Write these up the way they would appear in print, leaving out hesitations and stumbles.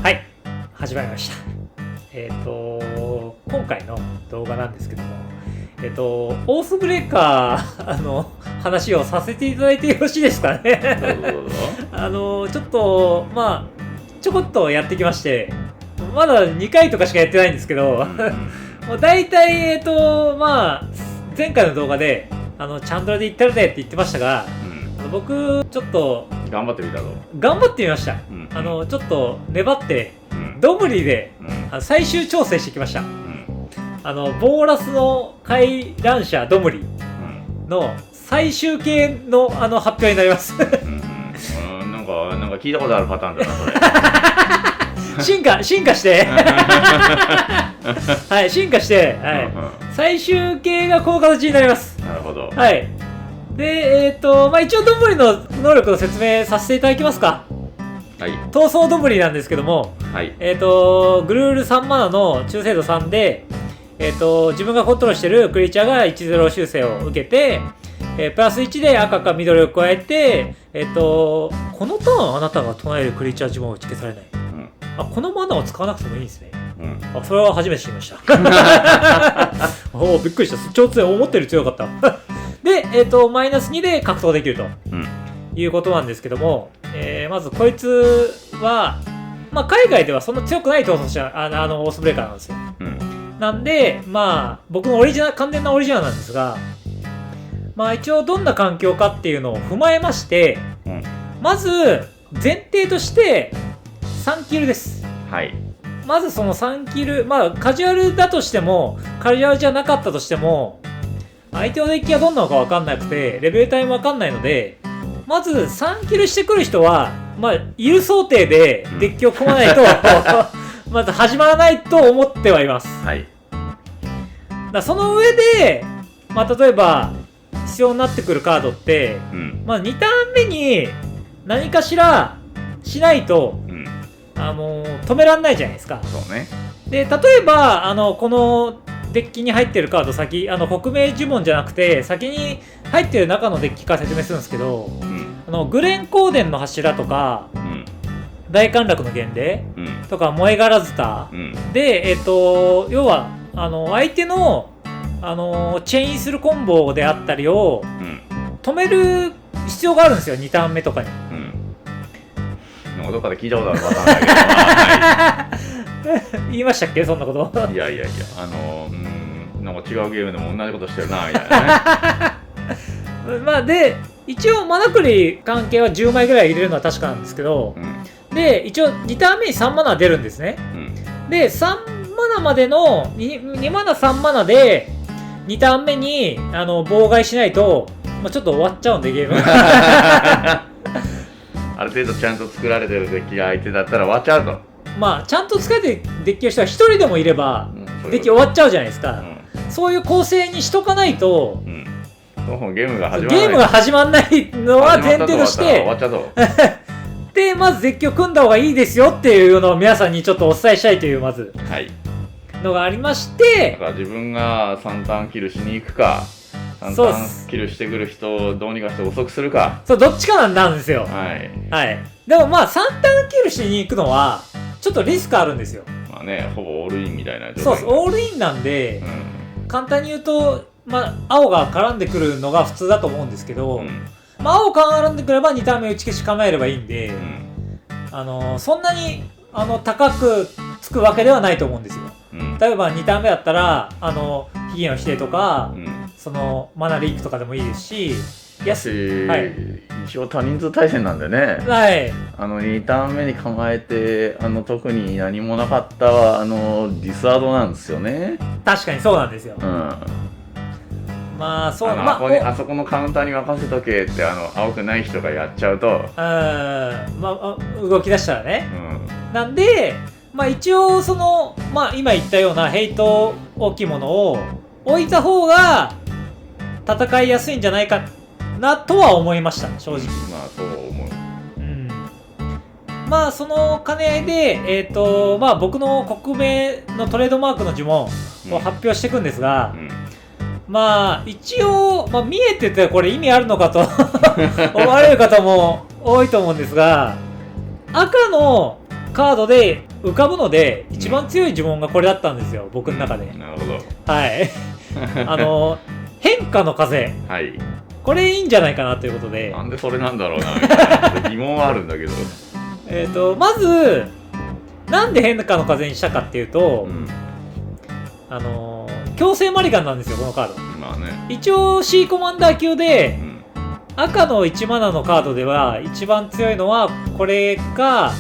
はい、始まりました。今回の動画なんですけども、オースブレーカー話をさせていただいてよろしいですかね。ちょっとちょこっとやってきまして、まだ2回とかしかやってないんですけど、もう大体前回の動画でチャンドラで行ったるでって言ってましたが、僕ちょっと頑張ってみたぞ。頑張ってみました。ちょっと粘って、ドブリで、最終調整してきました。ボーラスの回覧車ドムリの最終形の発表になります。なんか聞いたことあるパターンだなそれ。進化してはい、進化して、はい、最終形がこの形になります。なるほど。はい。で、一応ドブリの能力の説明させていただきますか。はい。闘争ドブリなんですけども、はい。グルール3マナの中精度3で、自分がコントロールしてるクリーチャーが1-0修正を受けて、プラス1で赤か緑を加えて、このターンあなたが唱えるクリーチャー呪文を打ち消されない。このマナを使わなくてもいいんですね。それは初めて知りました。びっくりした。超強い。思ったより強かった。で、マイナス2で格闘できると、いうことなんですけども、まずこいつは、海外ではそんな強くない闘争者、オースブレーカーなんですよ。なんで、僕の完全なオリジナルなんですが、一応どんな環境かっていうのを踏まえまして、まず、前提として、3キルです。はい。まずその3キル、カジュアルだとしても、カジュアルじゃなかったとしても、相手のデッキがどんなのか分かんなくて、レベル帯も分かんないので、まず3キルしてくる人は、いる想定でデッキを組まないと、まず始まらないと思ってはいます。はい。その上で、例えば、必要になってくるカードって、2ターン目に何かしらしないと、止めらんないじゃないですか。そうね。で、例えば、このデッキに入ってるカード国名呪文じゃなくて、先に入ってる中のデッキから説明するんですけど、グレン光殿の柱とか、大陥落の原霊、とか、燃えガラズタ、で、要は、相手の、チェインするコンボであったりを、止める必要があるんですよ、2ターン目とかに。どっかで聞いたことあるパターンだけど、はい、言いましたっけそんなこと。いやなんか違うゲームでも同じことしてるなみたいなね。で一応マナクリ関係は10枚ぐらい入れるのは確かなんですけど、で一応2ターン目に3マナ出るんですね。で3マナまでの 2マナ3マナで2ターン目に妨害しないと、ちょっと終わっちゃうんでゲーム。ある程度ちゃんと作られてるデッキが相手だったら終わっちゃうと。ちゃんと作られてるデッキの人は1人でもいれば、デッキ終わっちゃうじゃないですか。そういう構成にしとかないと、ゲームが始まらないのは前提として、終わっちゃうと。で、まずデッキを組んだ方がいいですよっていうのを皆さんにちょっとお伝えしたいという、まず、のがありまして、だから自分が3ターンキルしに行くか、3ターンキルしてくる人をどうにかして遅くするか。そう、どっちかなんですよ。はい。でも3ターンキルしに行くのは、ちょっとリスクあるんですよ。ほぼオールインみたいな状態。そう、オールインなんで、簡単に言うと、青が絡んでくるのが普通だと思うんですけど、青絡んでくれば2ターン目打ち消し構えればいいんで、そんなに高くつくわけではないと思うんですよ。例えば2ターン目だったら、ヒゲの否定とか、マナリークとかでもいいですし、一応多人数対戦なんでね、2ターン目に構えて特に何もなかったディスワードなんですよね。確かにそうなんですよ。あそこのカウンターに任せとけって青くない人がやっちゃうと、動き出したらね。なんで一応今言ったようなヘイト大きいものを置いた方が戦いやすいんじゃないかなとは思いました、正直。そう思う。その兼ね合いで、僕の国名のトレードマークの呪文を発表していくんですが、一応、見えててこれ意味あるのかと思われる方も多いと思うんですが、赤のカードで浮かぶので一番強い呪文がこれだったんですよ、僕の中で。なるほど。はい変化の風、はい、これいいんじゃないかなということで。なんでそれなんだろうなみたいな疑問はあるんだけどまずなんで変化の風にしたかっていうと、強制マリガンなんですよこのカード。まあね、一応 C コマンダー級で、赤の1マナのカードでは一番強いのはこれか、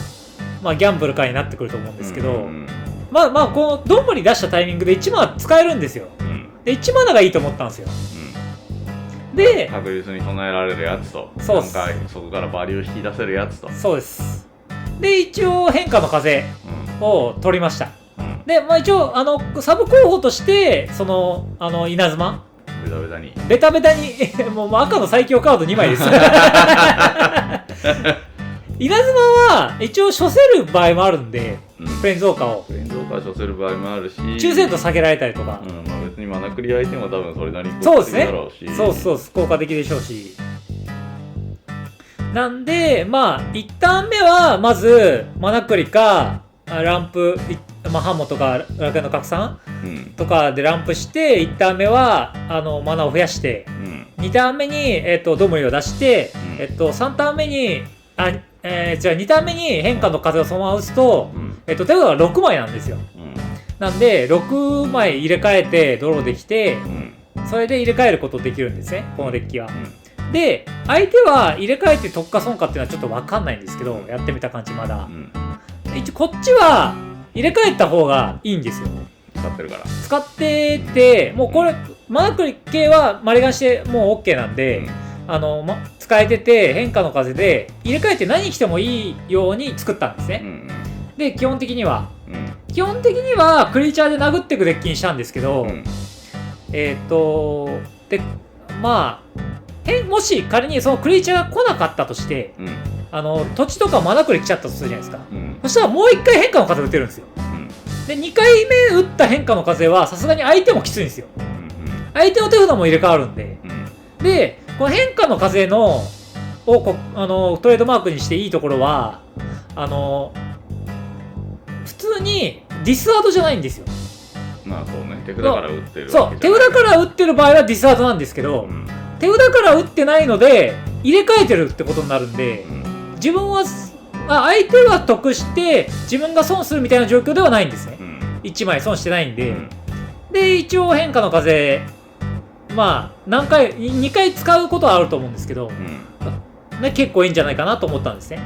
まあ、ギャンブルかになってくると思うんですけど、まあこのどんぶり出したタイミングで1マナ使えるんですよ。で1マナがいいと思ったんですよ。で確実に唱えられるやつと、そうなんかそこからバリュー引き出せるやつと。そうです。で一応変化の風を取りました。で、まあ、一応サブ候補としてその稲妻ベタベタにもう赤の最強カード2枚です稲妻は一応処せる場合もあるんで、フレンズオーカーを処せる場合もあるし、抽選と避けられたりとか、まあ、別にマナクリ相手も多分それなりに効果的だろうし、そう効果的でしょうし、なんでまあ1ターン目はまずマナクリかランプ、ハモとか楽園の拡散、とかでランプして1ターン目はマナを増やして、2ターン目に、ドムリを出して、3ターン目にじゃあ2ターン目に変化の風をそのまま打つと、手札が6枚なんですよ。なんで6枚入れ替えてドローできて、それで入れ替えることできるんですねこのデッキは。で相手は入れ替えて得か損かっていうのはちょっと分かんないんですけど、やってみた感じまだ、一応こっちは入れ替えた方がいいんですよ。使ってるから使ってて、もうこれマナクリ系はマリガンしてもう OK なんで、使えてて変化の風で入れ替えて何着てもいいように作ったんですね。で基本的にはクリーチャーで殴っていくデッキにしたんですけど、でまあもし仮にそのクリーチャーが来なかったとして、土地とかマナクリ来ちゃったとするじゃないですか、そしたらもう1回変化の風打てるんですよ。で2回目打った変化の風はさすがに相手もきついんですよ。相手の手札も入れ替わるんで、でこの変化の風のをトレードマークにしていいところは普通にディスアードじゃないんですよ。まあそうね、手札から打ってるそう手札から打ってる場合はディスアードなんですけど、手札から打ってないので入れ替えてるってことになるんで、自分は相手は得して自分が損するみたいな状況ではないんですね。1枚損してないんで、で一応変化の風まあ2回使うことはあると思うんですけど、結構いいんじゃないかなと思ったんですね。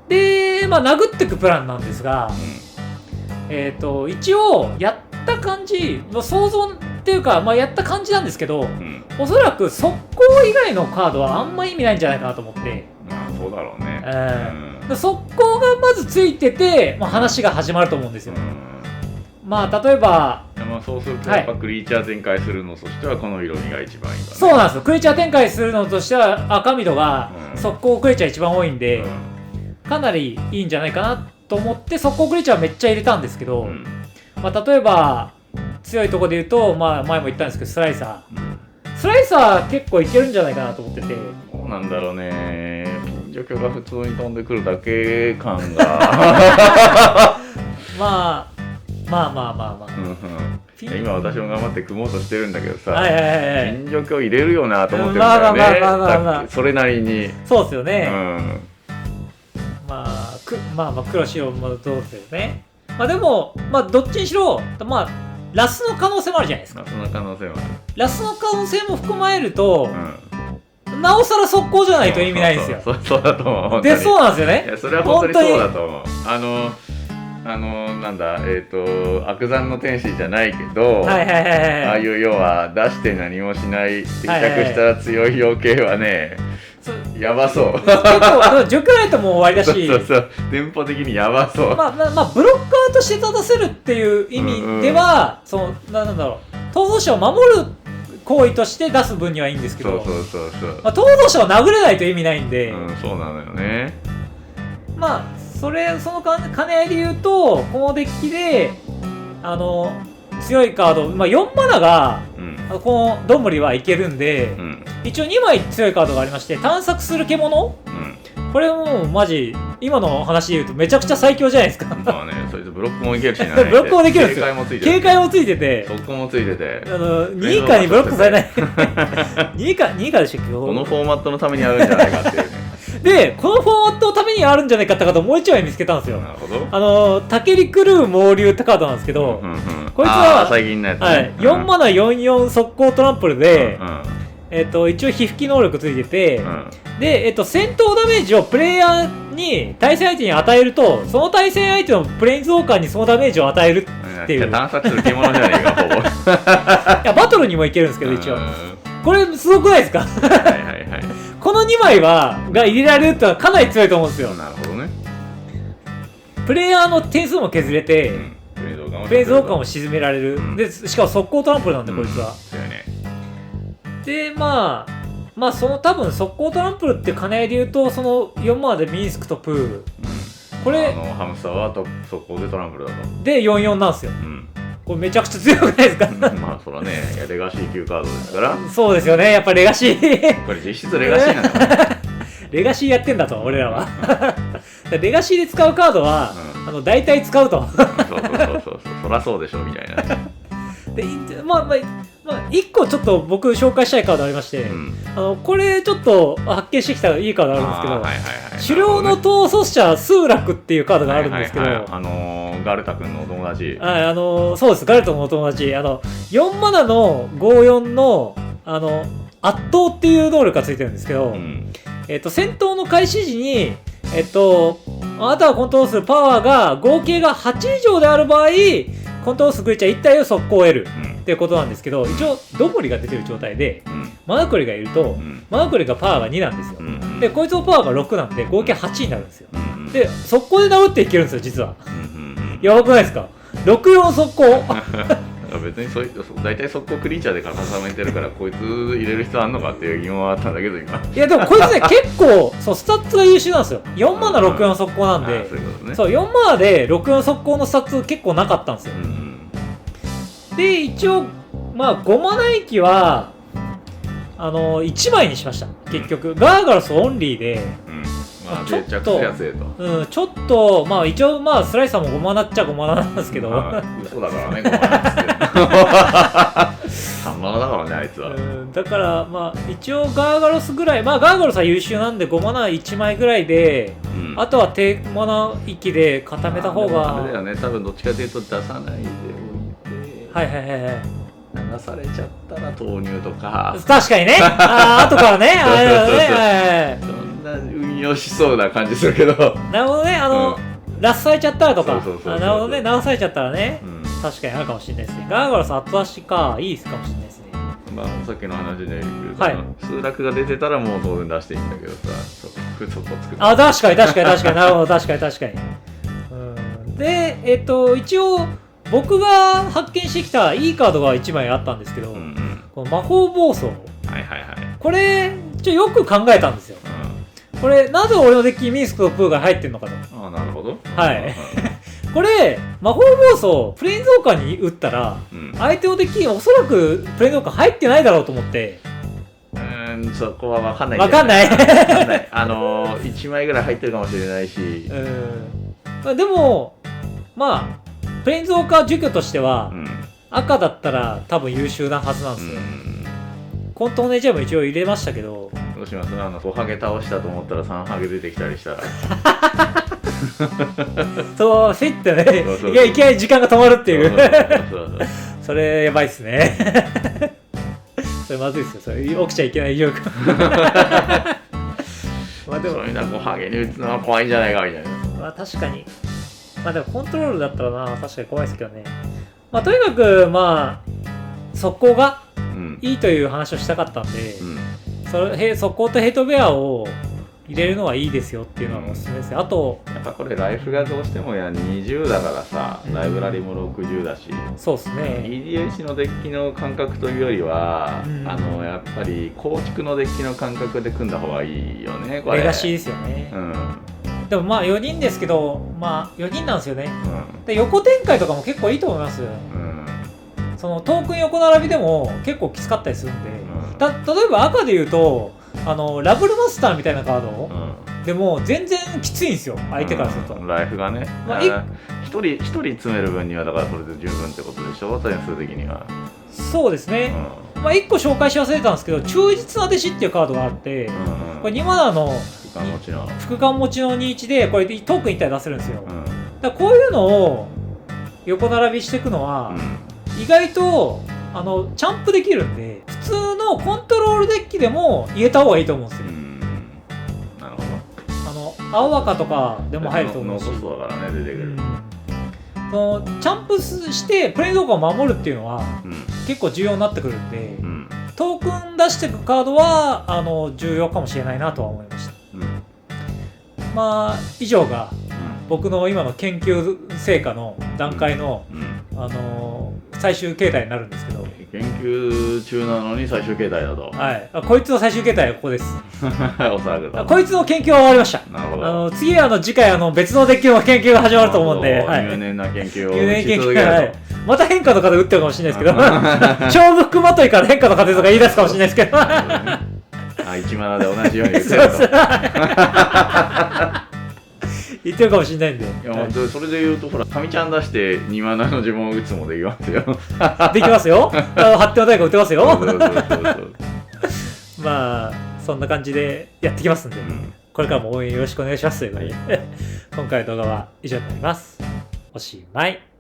でまあ殴ってくプランなんですが、一応やった感じ想像っていうか、まあ、やった感じなんですけど、おそらく速攻以外のカードはあんま意味ないんじゃないかなと思って。そうだろうね。速攻がまずついてて、まあ、話が始まると思うんですよ。まあ例えばそうするとやっぱクリーチャー展開するのとしてはこの色味が一番いいんだね。そうなんですよ。クリーチャー展開するのとしては赤緑が速攻クリーチャー一番多いんで、かなりいいんじゃないかなと思って速攻クリーチャーめっちゃ入れたんですけど、まあ例えば強いところで言うと、まあ前も言ったんですけどスライサー結構いけるんじゃないかなと思ってて。どうなんだろうね。ピン除去が普通に飛んでくるだけ感がまあ今私も頑張って組もうとしてるんだけどさ、ピン除去入れるよなと思ってるんだよね。それなりに。そうですよね。まあ黒白もどうですよね。まあでもどっちにしろラスの可能性もあるじゃないですか。ラスの可能性も含まれると、なおさら速攻じゃないと意味ないんですよ。そうだと思う。でそうなんですよね。いやそれは本当にそうだと思う。なんだ悪山の天使じゃないけど、ああいう要は出して何もしない定着したら強い要系はね、やばそう。結構除去ライトも終わりだし、そうテンポ的にやばそう。まあブロッカーとして立たせるっていう意味では、なんだろう、逃走者を守る行為として出す分にはいいんですけど、逃走者を殴れないと意味ないんで、そうなのよね。まあその兼ね合いで言うとこのデッキで強いカード、4マナが、このどんぶりはいけるんで、一応2枚強いカードがありまして、探索する獣これもうマジ今の話で言うとめちゃくちゃ最強じゃないですか。まあね、それでブロックもいけるしね。ブロックもできるんですよ。警戒もついてて、速攻もついてて、2以下にブロックされない。2以下でしたっけ？このフォーマットのためにあるんじゃないかっていうね。で、このフォーマットのためにあるんじゃないかってカードもう一枚見つけたんですよ。なるほど。タケリクルー猛竜ってカードなんですけど、こいつは最近のやつね。はい、4マナ44速攻トランプルで、一応被吹き能力ついてて、で、戦闘ダメージをプレイヤーに対戦相手に与えると、その対戦相手のプレインズウォーカーにそのダメージを与えるっていう。探索する獣じゃねえか、ほぼ。いや、バトルにもいけるんですけど、一応。これ、すごくないですか？はいはいはい。この2枚が入れられるってのはかなり強いと思うんですよ。なるほどね。プレイヤーの点数も削れて、プレインズウォーカーも沈められる。で、しかも速攻トランプルなんで、こいつは。で、まあその多分速攻トランプルって兼ね合いで言うと、その4マナでミンスクとプール、これハムスターは速攻でトランプルだとで44なんですよ、これめちゃくちゃ強くないですか？まあそらね、レガシー級カードですから。そうですよね、やっぱレガシーこれ実質レガシーなんだね。レガシーやってんだと、俺らは。レガシーで使うカードは、大体使うと。そうそらそうでしょみたいな。で、まあ1個ちょっと僕紹介したいカードありまして、これちょっと発見してきたいいカードあるんですけど、狩猟の統率者スーラクっていうカードがあるんですけど、ガルタ君のお友達。そうです、ガルタのお友達。4マナの54の、圧倒っていう能力がついてるんですけど、戦闘の開始時に、あなたがコントロールするパワーが合計が8以上である場合、コントロールするクリーチャー1体を速攻を得るっていうことなんですけど、一応ドモリが出てる状態で、マナクリがいると、マナクリがパワーが2なんですよ。で、こいつのパワーが6なんで合計8になるんですよ。で、速攻で殴っていけるんですよ、実は。やばくないですか？64速攻。別に大体速攻クリーチャーで固めてるから、こいつ入れる必要あんのかっていう疑問はあったんだけど、今。いや、でもこいつね、結構スタッツが優秀なんですよ。4マナ64速攻なんで、そう、4マナで64速攻のスタッツ結構なかったんですよ。で、一応5マナ域は1枚にしました、結局。ガーガロスオンリーで、ちょっと一応スライサーも5マナっちゃ5マナなんですけど、嘘だからね、5マナっつって3マナだからね、あいつは。だから一応ガーガロスぐらい、ガーガロスは優秀なんで5マナ1枚ぐらいで、あとは低マナ域で固めた方が。あれだよね、多分どっちかというと出さないでおいて、流されちゃったら投入とか。確かにね。後からね。そんな運用しそうな感じするけど。なるほどね。ラスされちゃったらとか。なるほどね。流されちゃったらね。確かにあるかもしれないですね。ガーガロス後出しか、いいかもしれないですね。さっきの話で言うと、数楽が出てたらもう当然出していいんだけどさ、そこ作って。確かに。なるほど、確かに。で、一応、僕が発見してきたいいカードが1枚あったんですけど、この魔法暴走。これ、よく考えたんですよ。これ、なぜ俺のデッキにミンスクとプーが入ってんのかと。なるほど。はい。これ、魔法暴走、プレインズウォーカーに打ったら、相手のデッキにおそらくプレインズウォーカー入ってないだろうと思って。そこは分かんない。分かんない。1枚ぐらい入ってるかもしれないし。でも、プレインズウォーカー除去としては、赤だったら多分優秀なはずなんですよ。コントネジャーも一応入れましたけど。どうします？5ハゲ倒したと思ったら3ハゲ出てきたりしたら。そう、フィッてね。いきなり時間が止まるっていう。それやばいっすね。それまずいっすよ。それ起きちゃいけない状況。でもそういうのは5ハゲに打つのは怖いんじゃないかみたいな。確かに。でもコントロールだったら確かに怖いですけどね。とにかく速攻がいいという話をしたかったんで、速攻とヘイトベアを入れるのはいいですよっていうのはおすすめですよ。あとやっぱこれライフがどうしても20だからさ、ライブラリも60だし、そうですね。EDH のデッキの感覚というよりは、やっぱり構築のデッキの感覚で組んだ方がいいよね。これレガシーですよね。でも4人ですけど、4人なんですよね。で横展開とかも結構いいと思います。そのトークン横並びでも結構きつかったりするんで、例えば赤で言うとラブルマスターみたいなカードでも全然きついんですよ、相手からすると。ライフがね、まあ一人詰める分にはだからそれで十分ってことでしょ、点数的には。そうですね、まあ、1個紹介し忘れたんですけど、忠実な弟子っていうカードがあって、これ2マナの副官持ちの2-1でこれトークン1体出せるんですよ。だからこういうのを横並びしていくのは、意外とチャンプできるんで、普通のコントロールデッキでも入れた方がいいと思うんですよ。なるほど。青赤とかでも入ると思うし、ノーコストだからね、出てくる。そのチャンプしてプレイ動画を守るっていうのは、結構重要になってくるんで、トークン出していくカードは重要かもしれないなとは思いました。まあ以上が僕の今の研究成果の段階の、最終形態になるんですけど、研究中なのに最終形態だと。はい、こいつの最終形態はここです。おそらくこいつの研究は終わりました。なるほど。次次回別のデッキの研究が始まると思うんで、入念な研究をし続けると。また変化とかで打ってるかもしれないですけど、勝負服まといから変化とかでとか言い出すかもしれないですけど、1マナで同じように打ってると。言ってるかもしれないんで。いや、それで言うと、ほら、神ちゃん出して2マナの呪文を打つもできますよ。できますよ。発展の大会打てますよ。まあ、そんな感じでやってきますんで、これからも応援よろしくお願いしますということで、今回の動画は以上になります。おしまい。